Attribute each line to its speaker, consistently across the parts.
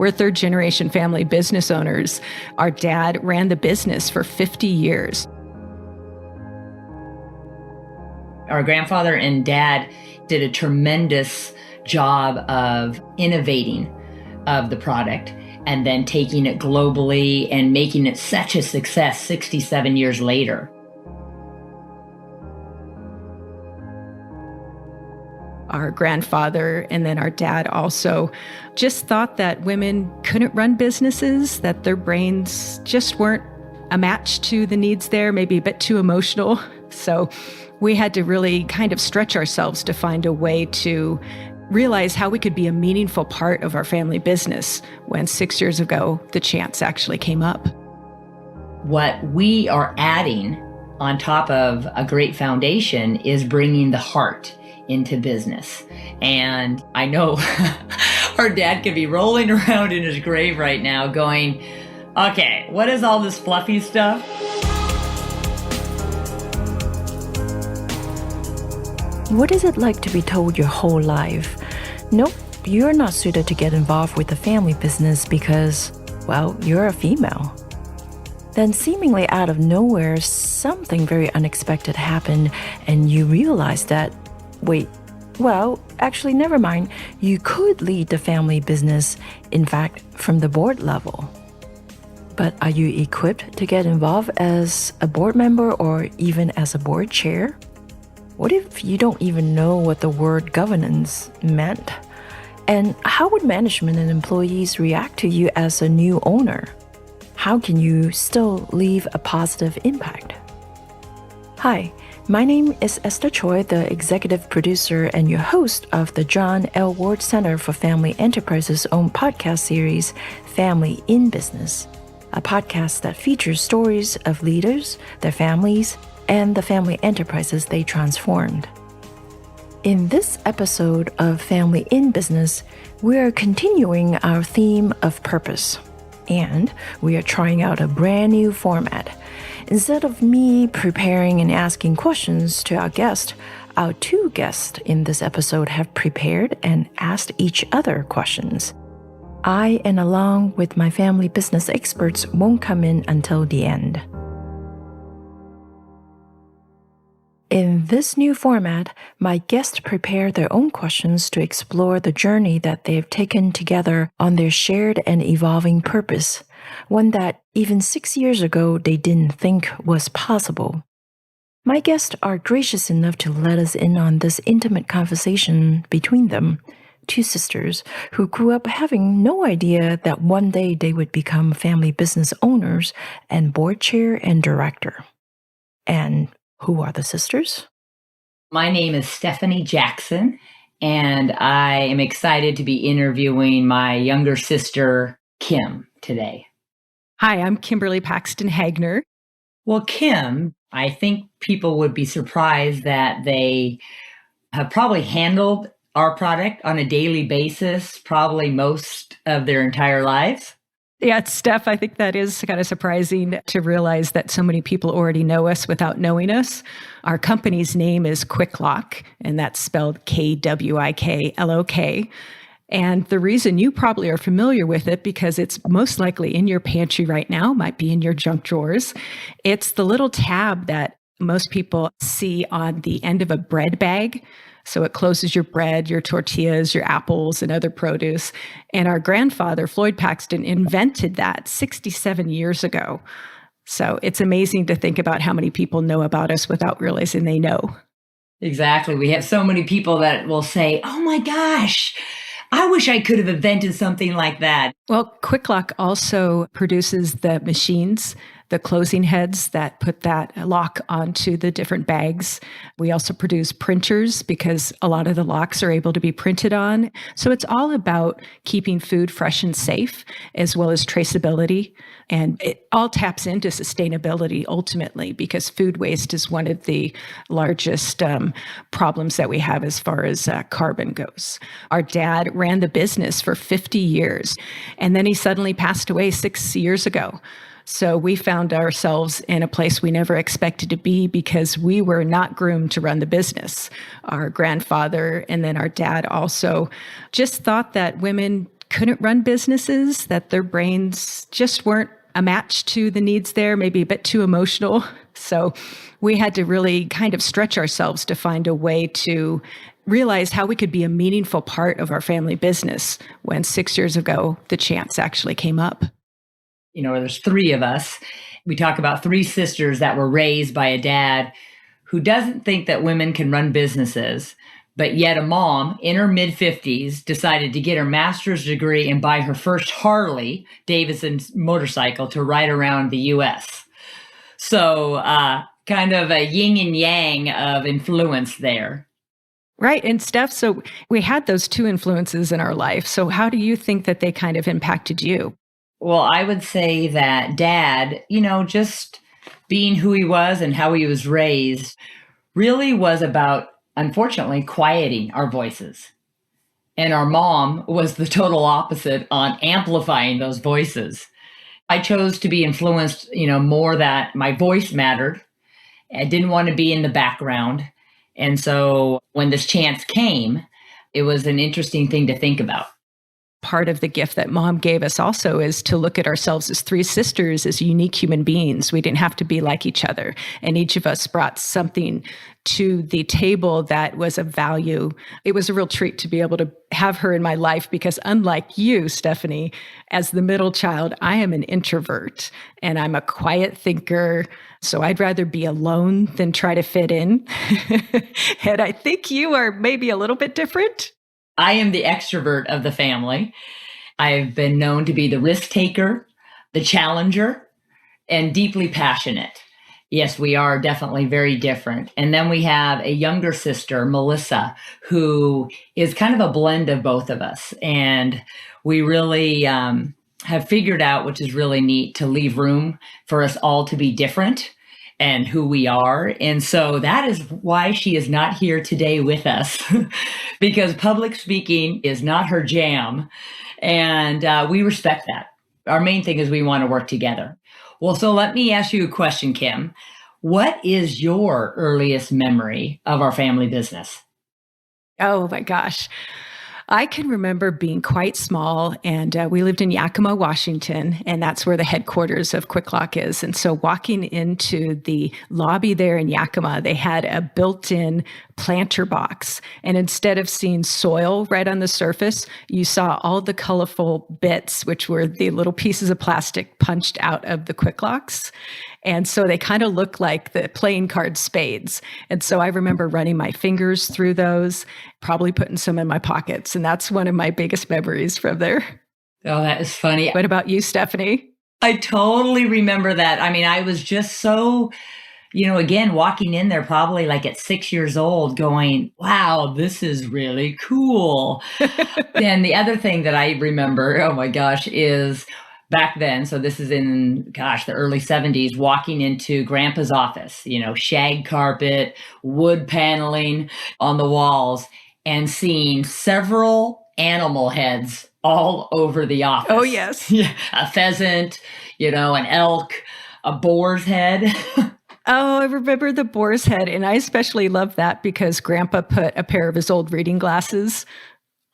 Speaker 1: We're third generation family business owners. Our dad ran the business for 50 years.
Speaker 2: Our grandfather and dad did a tremendous job of innovating of the product and then taking it globally and making it such a success 67 years later.
Speaker 1: Our grandfather and then our dad also just thought that women couldn't run businesses, that their brains just weren't a match to the needs there, maybe a bit too emotional. So we had to really kind of stretch ourselves to find a way to realize how we could be a meaningful part of our family business when 6 years ago, the chance actually came up.
Speaker 2: What we are adding on top of a great foundation is bringing the heart into business. And I know our dad could be rolling around in his grave right now going, okay, what is all this fluffy stuff?
Speaker 3: What is it like to be told your whole life, nope, you're not suited to get involved with the family business because, well, you're a female? Then seemingly out of nowhere, something very unexpected happened and you realize that, wait, well, actually, never mind, you could lead the family business, in fact, from the board level. But are you equipped to get involved as a board member or even as a board chair? What if you don't even know what the word governance meant? And how would management and employees react to you as a new owner? How can you still leave a positive impact? Hi, my name is Esther Choi, the executive producer and your host of the John L. Ward Center for Family Enterprises' own podcast series, Family in Business, a podcast that features stories of leaders, their families, and the family enterprises they transformed. In this episode of Family in Business, we are continuing our theme of purpose, and we are trying out a brand new format. Instead of me preparing and asking questions to our guest, our two guests in this episode have prepared and asked each other questions. I and along with my family business experts won't come in until the end. In this new format, my guests prepare their own questions to explore the journey that they've taken together on their shared and evolving purpose, one that even 6 years ago they didn't think was possible. My guests are gracious enough to let us in on this intimate conversation between them, two sisters who grew up having no idea that one day they would become family business owners and board chair and director. And who are the sisters?
Speaker 2: My name is Stephanie Jackson, and I am excited to be interviewing my younger sister, Kim, today.
Speaker 1: Hi, I'm Kimberly Paxton-Hagner.
Speaker 2: Well, Kim, I think people would be surprised that they have probably handled our product on a daily basis, probably most of their entire lives.
Speaker 1: Yeah, Steph, I think that is kind of surprising to realize that so many people already know us without knowing us. Our company's name is Kwik Lok, and that's spelled Kwiklok. And the reason you probably are familiar with it, because it's most likely in your pantry right now, might be in your junk drawers. It's the little tab that most people see on the end of a bread bag. So it closes your bread, your tortillas, your apples, and other produce. And our grandfather, Floyd Paxton, invented that 67 years ago. So it's amazing to think about how many people know about us without realizing they know.
Speaker 2: Exactly. We have so many people that will say, oh my gosh, I wish I could have invented something like that.
Speaker 1: Well, Kwik Lok also produces the machines, the closing heads that put that lock onto the different bags. We also produce printers because a lot of the locks are able to be printed on. So it's all about keeping food fresh and safe, as well as traceability. And it all taps into sustainability ultimately, because food waste is one of the largest problems that we have as far as carbon goes. Our dad ran the business for 50 years, and then he suddenly passed away 6 years ago. So we found ourselves in a place we never expected to be because we were not groomed to run the business. Our grandfather and then our dad also just thought that women couldn't run businesses, that their brains just weren't a match to the needs there, maybe a bit too emotional. So we had to really kind of stretch ourselves to find a way to realize how we could be a meaningful part of our family business when 6 years ago, the chance actually came up.
Speaker 2: There's three of us. We talk about three sisters that were raised by a dad who doesn't think that women can run businesses, but yet a mom in her mid-50s decided to get her master's degree and buy her first Harley Davidson motorcycle to ride around the U.S. So kind of a yin and yang of influence there.
Speaker 1: Right. And Steph, so we had those two influences in our life. So how do you think that they kind of impacted you?
Speaker 2: Well, I would say that Dad, just being who he was and how he was raised really was about, unfortunately, quieting our voices. And our mom was the total opposite on amplifying those voices. I chose to be influenced, more that my voice mattered. I didn't want to be in the background. And so when this chance came, it was an interesting thing to think about.
Speaker 1: Part of the gift that Mom gave us also is to look at ourselves as three sisters, as unique human beings. We didn't have to be like each other. And each of us brought something to the table that was of value. It was a real treat to be able to have her in my life because unlike you, Stephanie, as the middle child, I am an introvert and I'm a quiet thinker. So I'd rather be alone than try to fit in. And I think you are maybe a little bit different.
Speaker 2: I am the extrovert of the family. I've been known to be the risk taker, the challenger, and deeply passionate. Yes, we are definitely very different. And then we have a younger sister, Melissa, who is kind of a blend of both of us. And we really have figured out, which is really neat, to leave room for us all to be different and who we are. And so that is why she is not here today with us, because public speaking is not her jam. And we respect that. Our main thing is we want to work together. Well, so let me ask you a question, Kim. What is your earliest memory of our family business?
Speaker 1: Oh my gosh. I can remember being quite small, and we lived in Yakima, Washington, and that's where the headquarters of Kwik Lok is. And so walking into the lobby there in Yakima, they had a built-in planter box. And instead of seeing soil right on the surface, you saw all the colorful bits, which were the little pieces of plastic punched out of the Kwik Loks. And so they kind of look like the playing card spades. And so I remember running my fingers through those, probably putting some in my pockets. And that's one of my biggest memories from there.
Speaker 2: Oh, that is funny.
Speaker 1: What about you, Stephanie?
Speaker 2: I totally remember that. I mean, I was just so, again, walking in there probably like at 6 years old going, wow, this is really cool. And the other thing that I remember, oh my gosh, is back then, so this is in, the early 70s, walking into Grandpa's office, shag carpet, wood paneling on the walls, and seeing several animal heads all over the office.
Speaker 1: Oh, yes.
Speaker 2: Yeah, a pheasant, an elk, a boar's head.
Speaker 1: Oh, I remember the boar's head. And I especially love that because Grandpa put a pair of his old reading glasses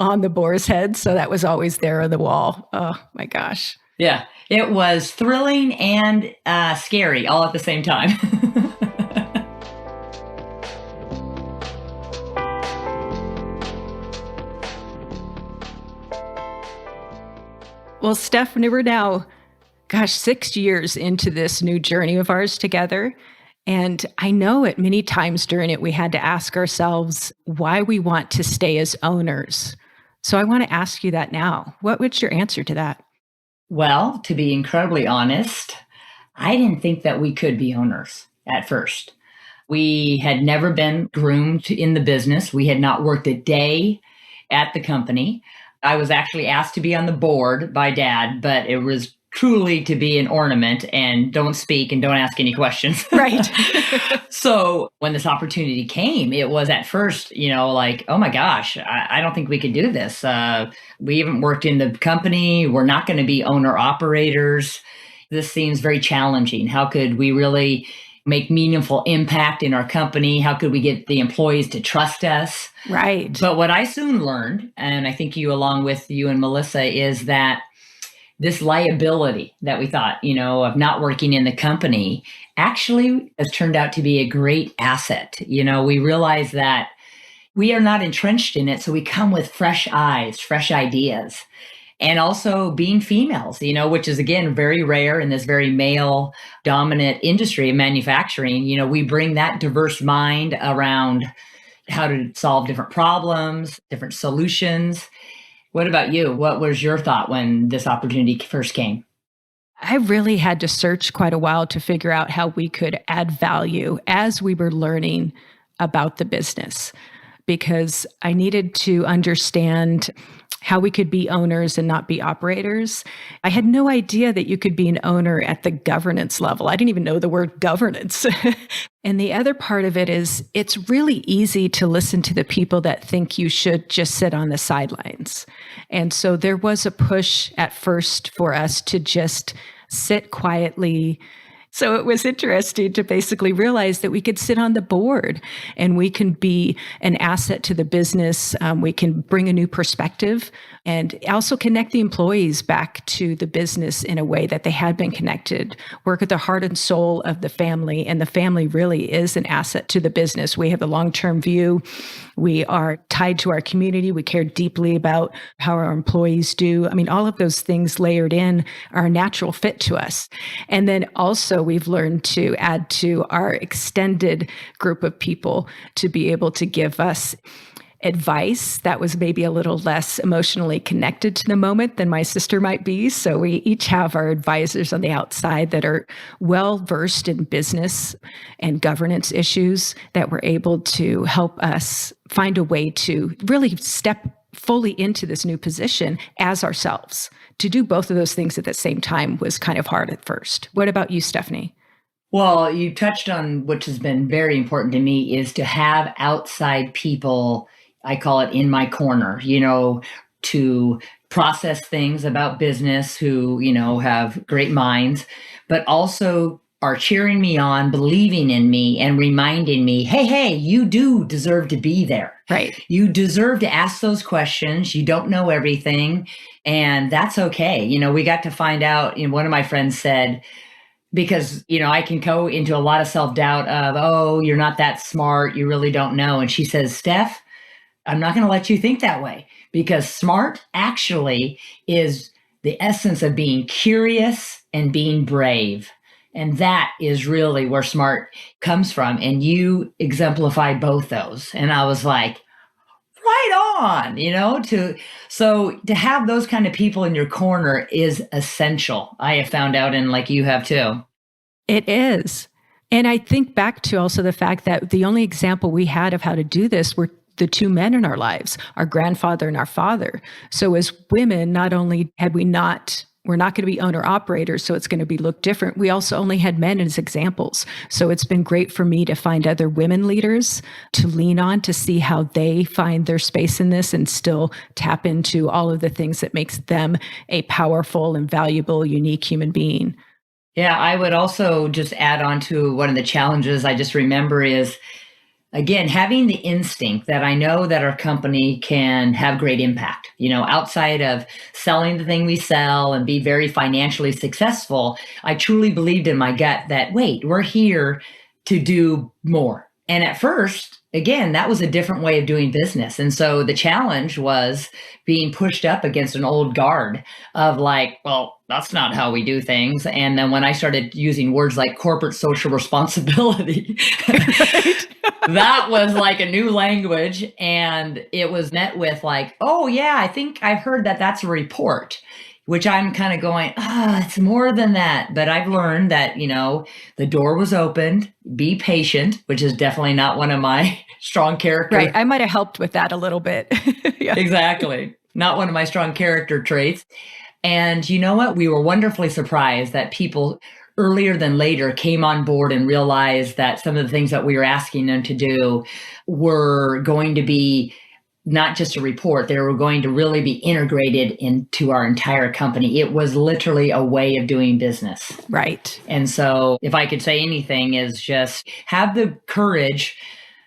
Speaker 1: on the boar's head. So that was always there on the wall. Oh, my gosh.
Speaker 2: Yeah, it was thrilling and scary all at the same time.
Speaker 1: Well, Stephanie, we're now, 6 years into this new journey of ours together. And I know at many times during it, we had to ask ourselves why we want to stay as owners. So I want to ask you that now. What's your answer to that?
Speaker 2: Well, to be incredibly honest, I didn't think that we could be owners at first. We had never been groomed in the business. We had not worked a day at the company. I was actually asked to be on the board by Dad, but it was truly to be an ornament and don't speak and don't ask any questions.
Speaker 1: Right.
Speaker 2: So when this opportunity came, it was at first, like, oh my gosh, I don't think we could do this. We haven't worked in the company. We're not going to be owner operators. This seems very challenging. How could we really, make meaningful impact in our company? How could we get the employees to trust us?
Speaker 1: Right.
Speaker 2: But what I soon learned, and I think you along with you and Melissa, is that this liability that we thought, of not working in the company actually has turned out to be a great asset. We realize that we are not entrenched in it. So we come with fresh eyes, fresh ideas. And also being females, which is, again, very rare in this very male dominant industry of manufacturing. We bring that diverse mind around how to solve different problems, different solutions. What about you? What was your thought when this opportunity first came?
Speaker 1: I really had to search quite a while to figure out how we could add value as we were learning about the business, because I needed to understand how we could be owners and not be operators. I had no idea that you could be an owner at the governance level. I didn't even know the word governance. And the other part of it is it's really easy to listen to the people that think you should just sit on the sidelines. And so there was a push at first for us to just sit quietly. So it was interesting to basically realize that we could sit on the board and we can be an asset to the business. We can bring a new perspective and also connect the employees back to the business in a way that they had been connected, work at the heart and soul of the family. And the family really is an asset to the business. We have a long-term view. We are tied to our community. We care deeply about how our employees do. I mean, all of those things layered in are a natural fit to us. And then also we've learned to add to our extended group of people to be able to give us advice that was maybe a little less emotionally connected to the moment than my sister might be. So we each have our advisors on the outside that are well versed in business and governance issues that were able to help us find a way to really step fully into this new position as ourselves. To do both of those things at the same time was kind of hard at first. What about you, Stephanie?
Speaker 2: Well, you touched on, which has been very important to me, is to have outside people, I call it in my corner, to process things about business who, have great minds, but also are cheering me on, believing in me and reminding me, hey, you do deserve to be there.
Speaker 1: Right.
Speaker 2: You deserve to ask those questions. You don't know everything. And that's okay. We got to find out, one of my friends said, because, I can go into a lot of self-doubt of, oh, you're not that smart. You really don't know. And she says, Steph, I'm not going to let you think that way, because smart actually is the essence of being curious and being brave. And that is really where smart comes from. And you exemplify both those. And I was like, right on, so to have those kind of people in your corner is essential. I have found out, and like you have too.
Speaker 1: It is. And I think back to also the fact that the only example we had of how to do this were the two men in our lives, our grandfather and our father. So as women, not only had we're not going to be owner operators, so it's going to look different. We also only had men as examples. So it's been great for me to find other women leaders to lean on to see how they find their space in this and still tap into all of the things that makes them a powerful and valuable, unique human being.
Speaker 2: Yeah, I would also just add on to one of the challenges I just remember is, again, having the instinct that I know that our company can have great impact, outside of selling the thing we sell and be very financially successful. I truly believed in my gut that, wait, we're here to do more. And at first, again, that was a different way of doing business. And so the challenge was being pushed up against an old guard of like, well, that's not how we do things. And then when I started using words like corporate social responsibility, that was like a new language. And it was met with like, oh yeah, I think I've heard that that's a report, which I'm kind of going, it's more than that. But I've learned that, the door was opened, be patient, which is definitely not one of my strong character.
Speaker 1: Right. I might have helped with that a little bit.
Speaker 2: Yeah. Exactly. Not one of my strong character traits. And you know what? We were wonderfully surprised that people earlier than later came on board and realized that some of the things that we were asking them to do were going to be not just a report. They were going to really be integrated into our entire company. It was literally a way of doing business.
Speaker 1: Right.
Speaker 2: And so if I could say anything is just have the courage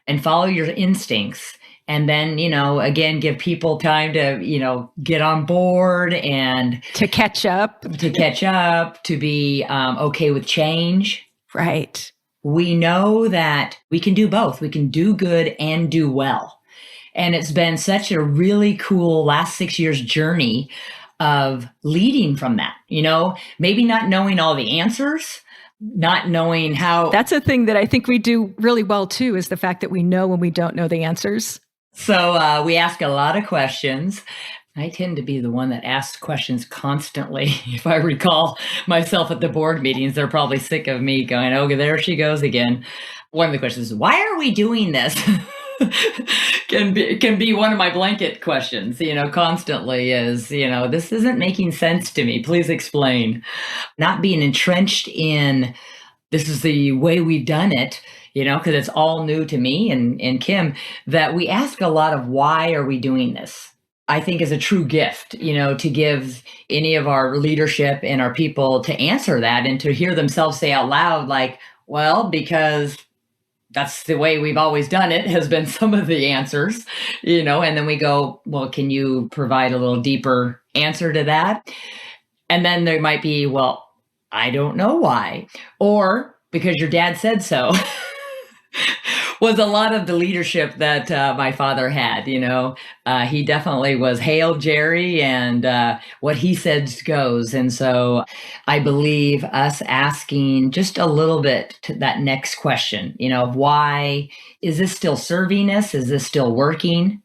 Speaker 2: and follow your instincts. And then, again, give people time to, get on board and
Speaker 1: to catch up,
Speaker 2: to be okay with change.
Speaker 1: Right.
Speaker 2: We know that we can do both. We can do good and do well. And it's been such a really cool last 6 years journey of leading from that, maybe not knowing all the answers, not knowing how.
Speaker 1: That's a thing that I think we do really well too, is the fact that we know when we don't know the answers.
Speaker 2: So we ask a lot of questions. I tend to be the one that asks questions constantly. If I recall myself at the board meetings, they're probably sick of me going, oh, there she goes again. One of the questions is, why are we doing this? can be one of my blanket questions, constantly is, this isn't making sense to me. Please explain. Not being entrenched in this is the way we've done it, because it's all new to me and Kim, that we ask a lot of why are we doing this? I think is a true gift, to give any of our leadership and our people to answer that and to hear themselves say out loud, like, well, because that's the way we've always done it, has been some of the answers, and then we go, well, can you provide a little deeper answer to that? And then there might be, well, I don't know why, or because your dad said so. Was a lot of the leadership that my father had, he definitely was hail Jerry and what he said goes. And so I believe us asking just a little bit to that next question, why is this still serving us? Is this still working?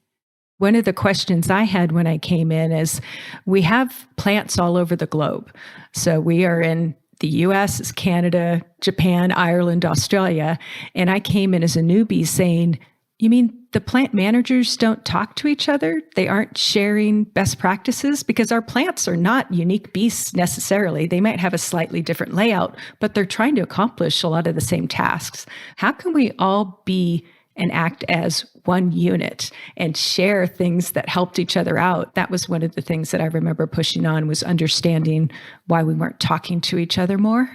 Speaker 1: One of the questions I had when I came in is we have plants all over the globe. So we are in the US, Canada, Japan, Ireland, Australia. And I came in as a newbie saying, you mean the plant managers don't talk to each other? They aren't sharing best practices? Because our plants are not unique beasts necessarily. They might have a slightly different layout, but they're trying to accomplish a lot of the same tasks. How can we all be and act as one unit and share things that helped each other out? That was one of the things that I remember pushing on, was understanding why we weren't talking to each other more.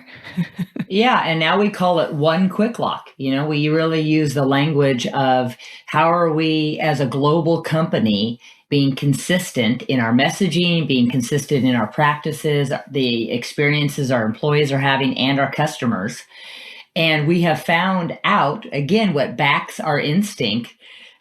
Speaker 2: Yeah. And now we call it one Kwik Lok. We really use the language of how are we as a global company being consistent in our messaging, being consistent in our practices, the experiences our employees are having and our customers. And we have found out, again, what backs our instinct,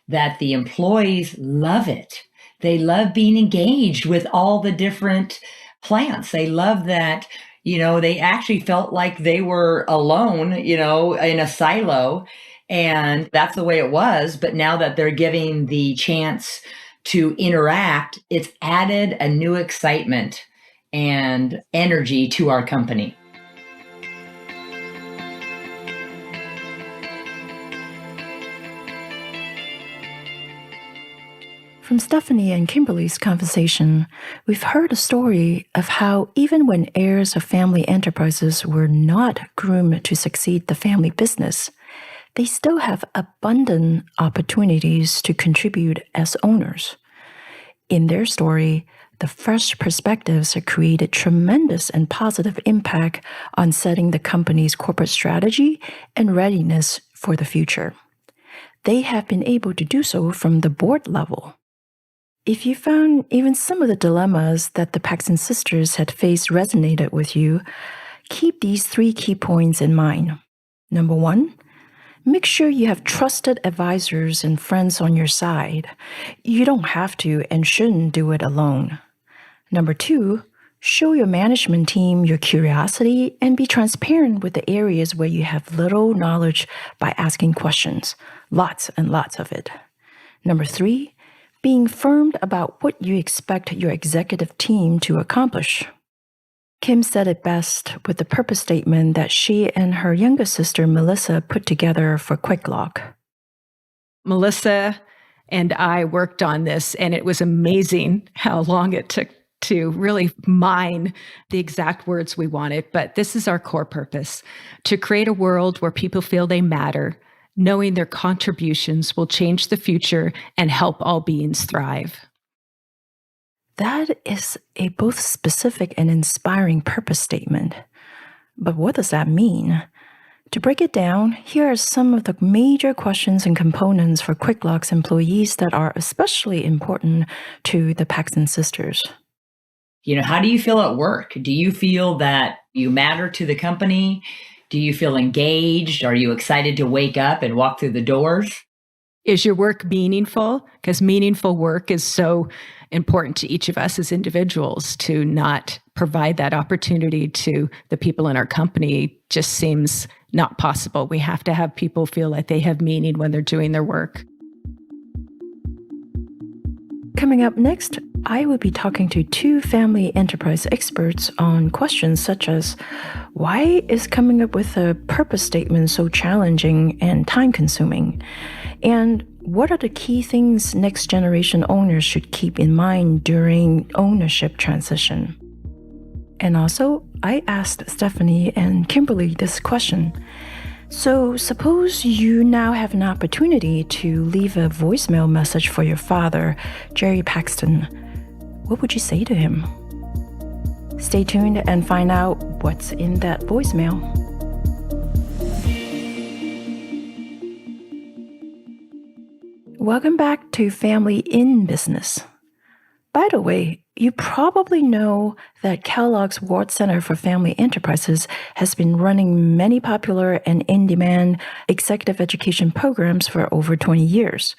Speaker 2: that the employees love it. They love being engaged with all the different plants. They love that, they actually felt like they were alone, in a silo. And that's the way it was. But now that they're giving the chance to interact, it's added a new excitement and energy to our company.
Speaker 3: From Stephanie and Kimberly's conversation, we've heard a story of how even when heirs of family enterprises were not groomed to succeed the family business, they still have abundant opportunities to contribute as owners. In their story, the fresh perspectives have created tremendous and positive impact on setting the company's corporate strategy and readiness for the future. They have been able to do so from the board level. If you found even some of the dilemmas that the Paxton sisters had faced resonated with you, keep these 3 key points in mind. Number 1, make sure you have trusted advisors and friends on your side. You don't have to and shouldn't do it alone. Number 2, show your management team your curiosity and be transparent with the areas where you have little knowledge by asking questions, lots and lots of it. Number 3, being firm about what you expect your executive team to accomplish. Kim said it best with the purpose statement that she and her younger sister, Melissa, put together for Kwik Lok.
Speaker 1: Melissa and I worked on this, and it was amazing how long it took to really mine the exact words we wanted. But this is our core purpose: to create a world where people feel they matter, knowing their contributions will change the future and help all beings thrive.
Speaker 3: That is a both specific and inspiring purpose statement. But what does that mean? To break it down, here are some of the major questions and components for Kwik Lok's employees that are especially important to the Paxton sisters.
Speaker 2: How do you feel at work? Do you feel that you matter to the company? Do you feel engaged? Are you excited to wake up and walk through the doors?
Speaker 1: Is your work meaningful? Because meaningful work is so important to each of us as individuals. To not provide that opportunity to the people in our company just seems not possible. We have to have people feel like they have meaning when they're doing their work.
Speaker 3: Coming up next, I will be talking to two family enterprise experts on questions such as, why is coming up with a purpose statement so challenging and time-consuming? And what are the key things next generation owners should keep in mind during ownership transition? And also, I asked Stephanie and Kimberly this question. So suppose you now have an opportunity to leave a voicemail message for your father, Jerry Paxton. What would you say to him? Stay tuned and find out what's in that voicemail. Welcome back to Family in Business. By the way, you probably know that Kellogg's Ward Center for Family Enterprises has been running many popular and in-demand executive education programs for over 20 years.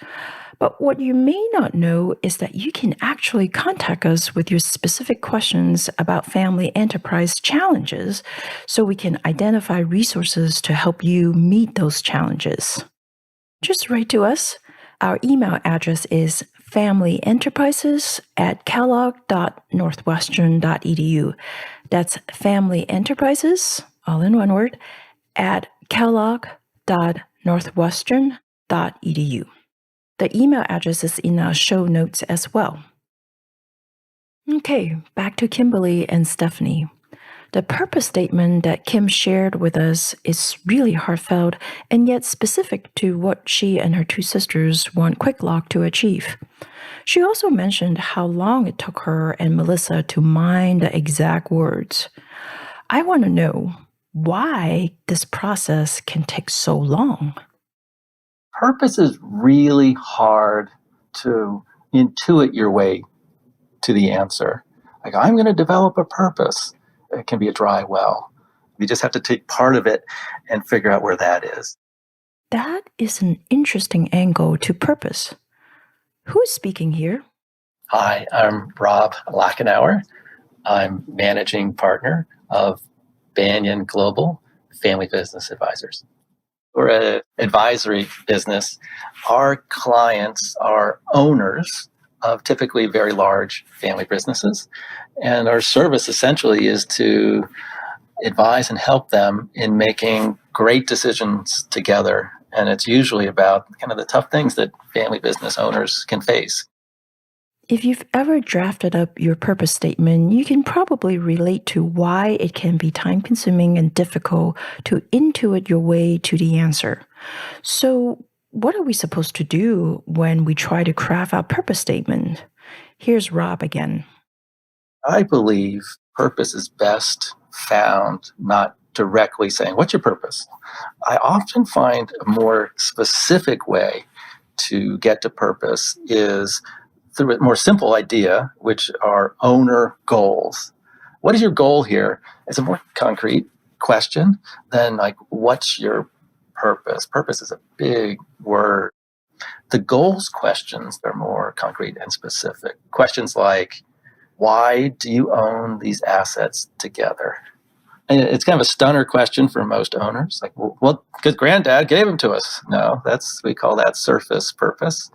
Speaker 3: But what you may not know is that you can actually contact us with your specific questions about family enterprise challenges so we can identify resources to help you meet those challenges. Just write to us. Our email address is familyenterprises@kellogg.northwestern.edu. That's familyenterprises, all in one word, at kellogg.northwestern.edu. The email address is in our show notes as well. Okay, back to Kimberly and Stephanie. The purpose statement that Kim shared with us is really heartfelt and yet specific to what she and her two sisters want Kwik Lok to achieve. She also mentioned how long it took her and Melissa to mine the exact words. I want to know why this process can take so long.
Speaker 4: Purpose is really hard to intuit your way to the answer. Like, I'm going to develop a purpose. It can be a dry well. You just have to take part of it and figure out where that is.
Speaker 3: That is an interesting angle to purpose. Who's speaking here?
Speaker 4: Hi, I'm Rob Lachenauer. I'm managing partner of Banyan Global Family Business Advisors. We're an advisory business. Our clients are owners of typically very large family businesses. And our service essentially is to advise and help them in making great decisions together. And it's usually about kind of the tough things that family business owners can face.
Speaker 3: If you've ever drafted up your purpose statement, you can probably relate to why it can be time-consuming and difficult to intuit your way to the answer. So, what are we supposed to do when we try to craft our purpose statement? Here's Rob again.
Speaker 4: I believe purpose is best found not directly saying, what's your purpose? I often find a more specific way to get to purpose is through a more simple idea, which are owner goals. What is your goal here? It's a more concrete question than like, what's your purpose? Purpose is a big word. The goals questions are more concrete and specific. Questions like, why do you own these assets together? And it's kind of a stunner question for most owners. Like, well, because granddad gave them to us. No, we call that surface purpose.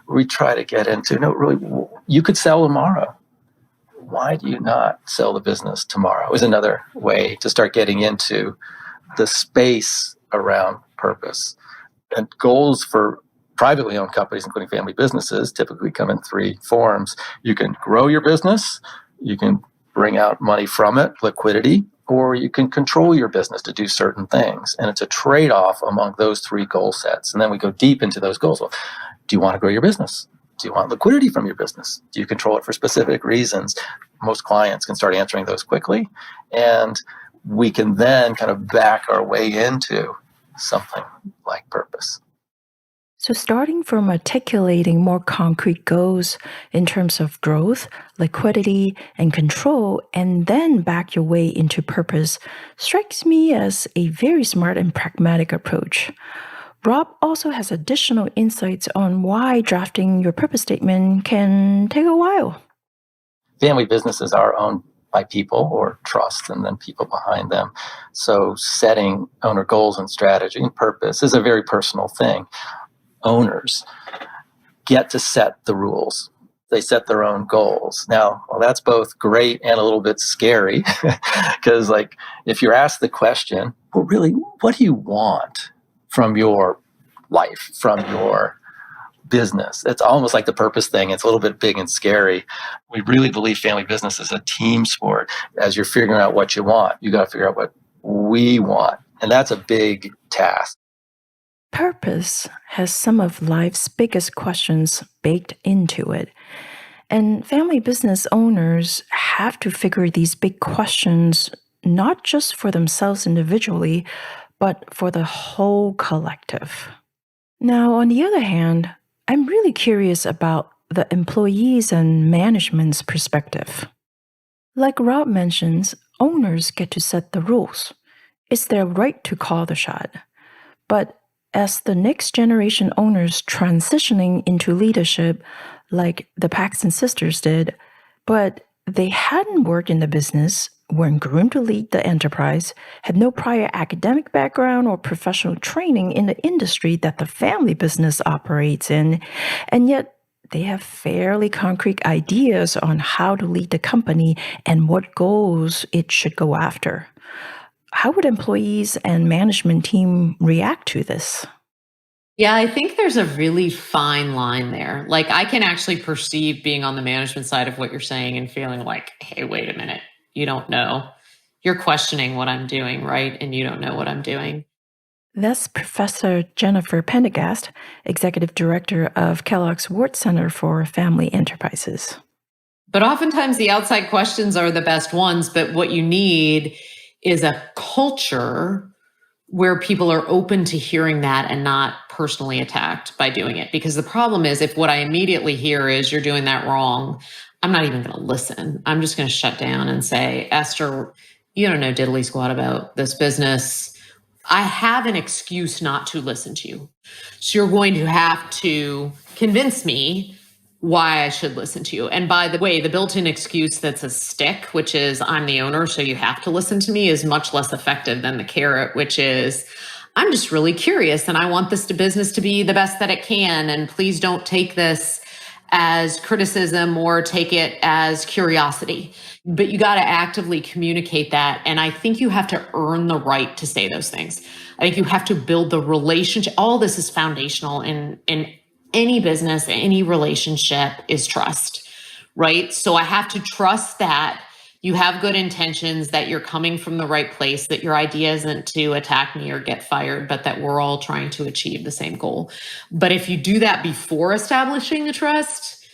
Speaker 4: We try to get into, no, really, you could sell tomorrow. Why do you not sell the business tomorrow? Is another way to start getting into the space around purpose. And goals for privately owned companies, including family businesses, typically come in three forms. You can grow your business, you can bring out money from it, liquidity, or you can control your business to do certain things. And it's a trade-off among those three goal sets. And then we go deep into those goals. Well, do you want to grow your business? Do you want liquidity from your business? Do you control it for specific reasons? Most clients can start answering those quickly. And we can then kind of back our way into something like purpose.
Speaker 3: So starting from articulating more concrete goals in terms of growth, liquidity, and control, and then back your way into purpose strikes me as a very smart and pragmatic approach. Rob also has additional insights on why drafting your purpose statement can take a while.
Speaker 4: Family businesses are owned by people or trusts and then people behind them. So setting owner goals and strategy and purpose is a very personal thing. Owners get to set the rules. They set their own goals. Now, well, that's both great and a little bit scary because like if you're asked the question, well, really, what do you want from your life, from your business? It's almost like the purpose thing. It's a little bit big and scary. We really believe family business is a team sport. As you're figuring out what you want, you got to figure out what we want. And that's a big task.
Speaker 3: Purpose has some of life's biggest questions baked into it. And family business owners have to figure these big questions not just for themselves individually, but for the whole collective. Now, on the other hand, I'm really curious about the employees and management's perspective. Like Rob mentions, owners get to set the rules. It's their right to call the shot. But as the next generation owners transitioning into leadership, like the Paxton sisters did, but they hadn't worked in the business, weren't groomed to lead the enterprise, had no prior academic background or professional training in the industry that the family business operates in, and yet they have fairly concrete ideas on how to lead the company and what goals it should go after. How would employees and management team react to this?
Speaker 5: Yeah, I think there's a really fine line there. Like I can actually perceive being on the management side of what you're saying and feeling like, hey, wait a minute, you don't know. You're questioning what I'm doing, right? And you don't know what I'm doing.
Speaker 3: That's Professor Jennifer Pendergast, Executive Director of Kellogg's Ward Center for Family Enterprises.
Speaker 5: But oftentimes the outside questions are the best ones, but what you need is a culture where people are open to hearing that and not personally attacked by doing it. Because the problem is if what I immediately hear is you're doing that wrong, I'm not even going to listen. I'm just going to shut down and say, Esther, you don't know diddly squat about this business. I have an excuse not to listen to you. So you're going to have to convince me why I should listen to you. And by the way, the built-in excuse that's a stick, which is I'm the owner, so you have to listen to me, is much less effective than the carrot, which is I'm just really curious and I want this business to be the best that it can. And please don't take this as criticism or take it as curiosity. But you got to actively communicate that. And I think you have to earn the right to say those things. I think you have to build the relationship. All this is foundational in any business, any relationship is trust, right? So I have to trust that you have good intentions, that you're coming from the right place, that your idea isn't to attack me or get fired, but that we're all trying to achieve the same goal. But if you do that before establishing the trust,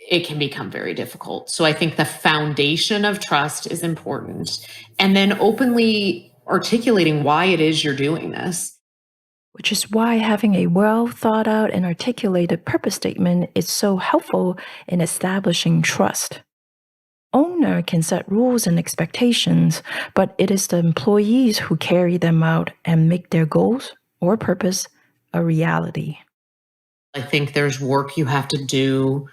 Speaker 5: it can become very difficult. So I think the foundation of trust is important. And then openly articulating why it is you're doing this.
Speaker 3: Which is why having a well thought out and articulated purpose statement is so helpful in establishing trust. Owner can set rules and expectations, but it is the employees who carry them out and make their goals or purpose a reality.
Speaker 5: I think there's work you have to do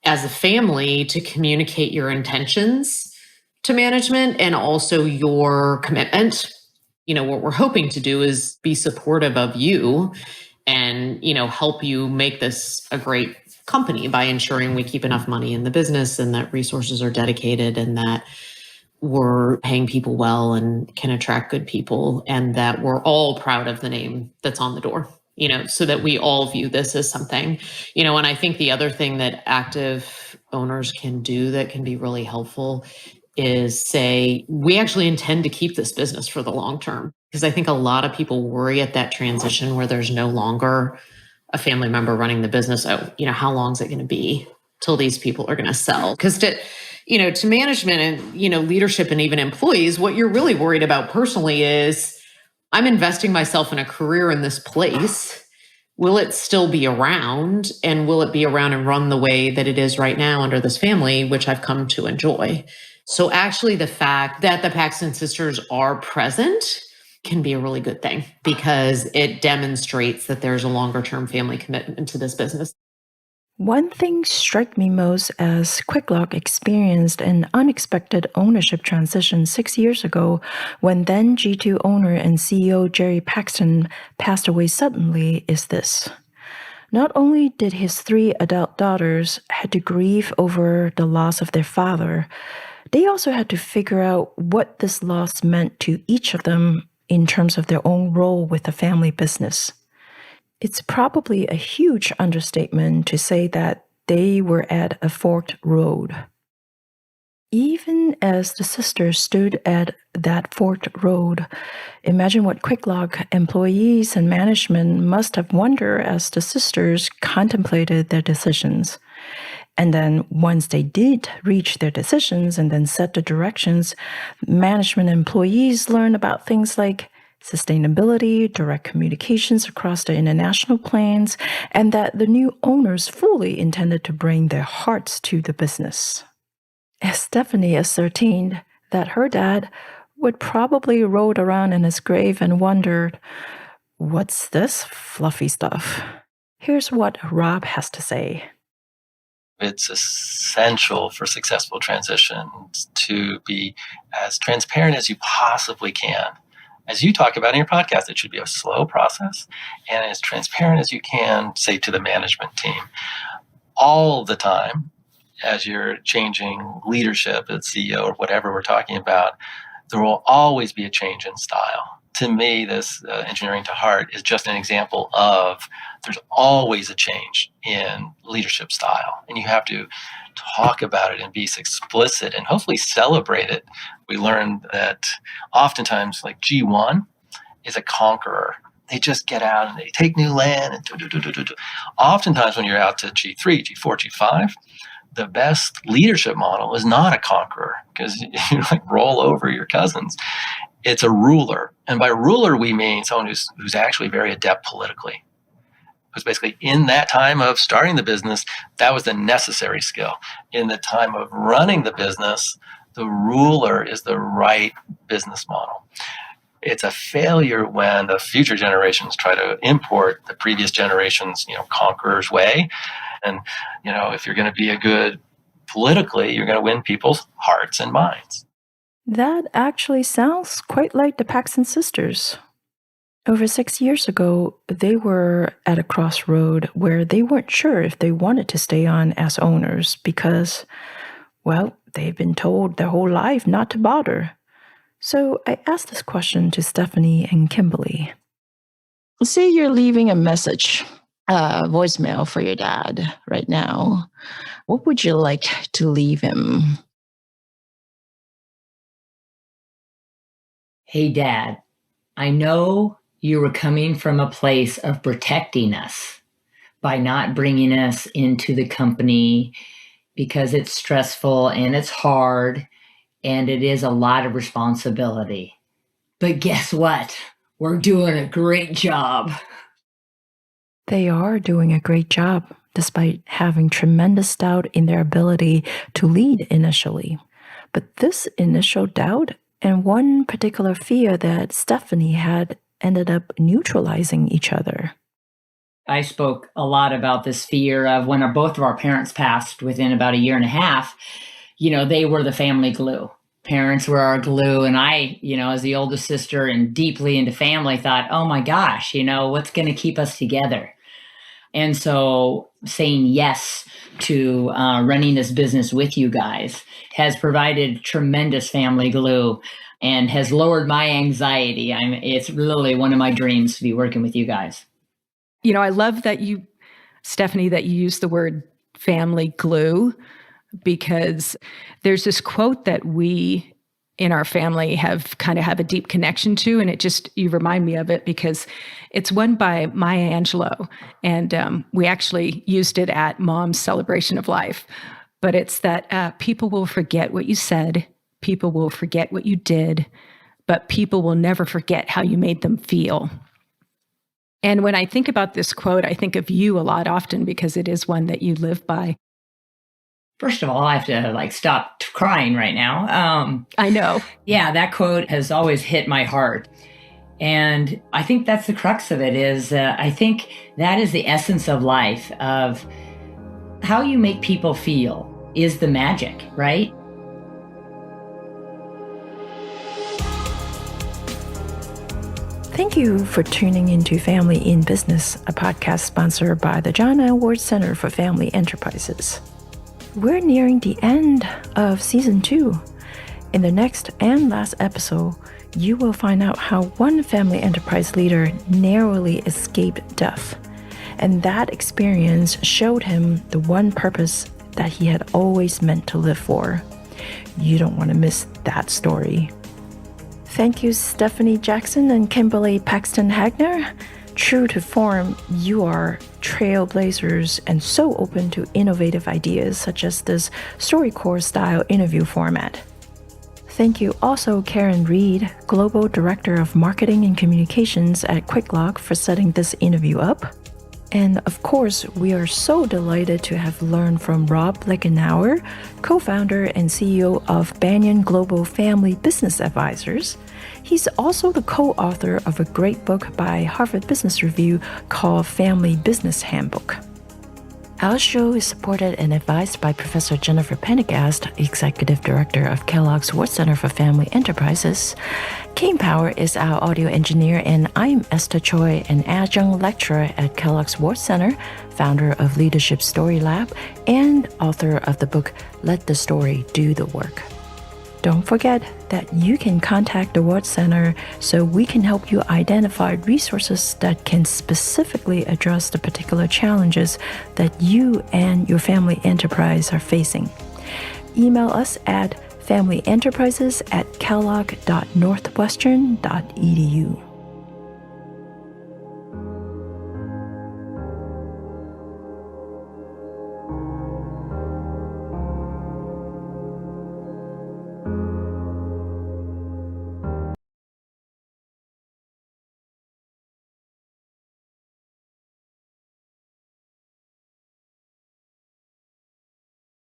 Speaker 5: as a family to communicate your intentions to management and also your commitment. You know, what we're hoping to do is be supportive of you and, you know, help you make this a great company by ensuring we keep enough money in the business and that resources are dedicated and that we're paying people well and can attract good people and that we're all proud of the name that's on the door, you know, so that we all view this as something, you know. And I think the other thing that active owners can do that can be really helpful is say, we actually intend to keep this business for the long term. Because I think a lot of people worry at that transition where there's no longer a family member running the business. Oh, how long is it going to be till these people are going to sell? Because to management and, leadership and even employees, what you're really worried about personally is, I'm investing myself in a career in this place. Will it still be around? And will it be around and run the way that it is right now under this family, which I've come to enjoy? So actually the fact that the Paxton sisters are present can be a really good thing because it demonstrates that there's a longer term family commitment to this business.
Speaker 3: One thing struck me most as Kwik Lok experienced an unexpected ownership transition 6 years ago when then G2 owner and CEO Jerry Paxton passed away suddenly is this. Not only did his 3 adult daughters had to grieve over the loss of their father, they also had to figure out what this loss meant to each of them in terms of their own role with the family business. It's probably a huge understatement to say that they were at a forked road. Even as the sisters stood at that forked road, imagine what Kwik Lok employees and management must have wondered as the sisters contemplated their decisions. And then once they did reach their decisions and then set the directions, management and employees learned about things like sustainability, direct communications across the international plans, and that the new owners fully intended to bring their hearts to the business. As Stephanie ascertained that her dad would probably roll around in his grave and wondered, what's this fluffy stuff? Here's what Rob has to say.
Speaker 4: It's essential for successful transitions to be as transparent as you possibly can. As you talk about in your podcast, it should be a slow process and as transparent as you can, say, to the management team. All the time, as you're changing leadership as CEO or whatever we're talking about, there will always be a change in style. To me, this engineering to heart is just an example of there's always a change in leadership style. And you have to talk about it and be explicit and hopefully celebrate it. We learned that oftentimes, like G1 is a conqueror. They just get out and they take new land. And Oftentimes when you're out to G3, G4, G5, the best leadership model is not a conqueror because you roll over your cousins. It's a ruler. And by ruler, we mean someone who's actually very adept politically. Because basically in that time of starting the business, that was the necessary skill. In the time of running the business, the ruler is the right business model. It's a failure when the future generations try to import the previous generation's, conqueror's way. And, if you're going to be a good politically, you're going to win people's hearts and minds.
Speaker 3: That actually sounds quite like the Paxton sisters. Over 6 years ago, they were at a crossroad where they weren't sure if they wanted to stay on as owners because, they've been told their whole life not to bother. So I asked this question to Stephanie and Kimberly.
Speaker 6: Say you're leaving a message, voicemail for your dad right now. What would you like to leave him?
Speaker 2: Hey, Dad, I know you were coming from a place of protecting us by not bringing us into the company because it's stressful and it's hard and it is a lot of responsibility. But guess what? We're doing a great job.
Speaker 3: They are doing a great job despite having tremendous doubt in their ability to lead initially. But this initial doubt and one particular fear that Stephanie had ended up neutralizing each other.
Speaker 2: I spoke a lot about this fear of when both of our parents passed within about a year and a half, they were the family glue. Parents were our glue. And I, as the oldest sister and deeply into family, thought, oh my gosh, what's going to keep us together? And so saying yes to running this business with you guys has provided tremendous family glue and has lowered my anxiety. It's really one of my dreams to be working with you guys.
Speaker 1: I love that Stephanie, that you use the word family glue. because there's this quote that we in our family have a deep connection to. And you remind me of it because it's one by Maya Angelou. And we actually used it at Mom's celebration of life. But it's that people will forget what you said, people will forget what you did, but people will never forget how you made them feel. And when I think about this quote, I think of you a lot often because it is one that you live by.
Speaker 2: First of all, I have to stop crying right now.
Speaker 1: I know.
Speaker 2: Yeah, that quote has always hit my heart. And I think that's the crux of it is, I think that is the essence of life, of how you make people feel is the magic, right?
Speaker 3: Thank you for tuning into Family in Business, a podcast sponsored by the John Award Center for Family Enterprises. We're nearing the end of Season 2. In the next and last episode, you will find out how one family enterprise leader narrowly escaped death. And that experience showed him the one purpose that he had always meant to live for. You don't want to miss that story. Thank you, Stephanie Jackson and Kimberly Paxton-Hagner. True to form, you are trailblazers and so open to innovative ideas such as this StoryCorps style interview format. Thank you also Karen Reed, Global Director of Marketing and Communications at Kwik Lok, for setting this interview up. And of course, we are so delighted to have learned from Rob Lachenauer, co-founder and CEO of Banyan Global Family Business Advisors. He's also the co-author of a great book by Harvard Business Review called Family Business Handbook. Our show is supported and advised by Professor Jennifer Pendergast, Executive Director of Kellogg's Ward Center for Family Enterprises. Kane Power is our audio engineer, and I'm Esther Choi, an adjunct lecturer at Kellogg's Ward Center, founder of Leadership Story Lab, and author of the book Let the Story Do the Work. Don't forget that you can contact the Ward Center so we can help you identify resources that can specifically address the particular challenges that you and your family enterprise are facing. Email us at familyenterprises@kellogg.northwestern.edu.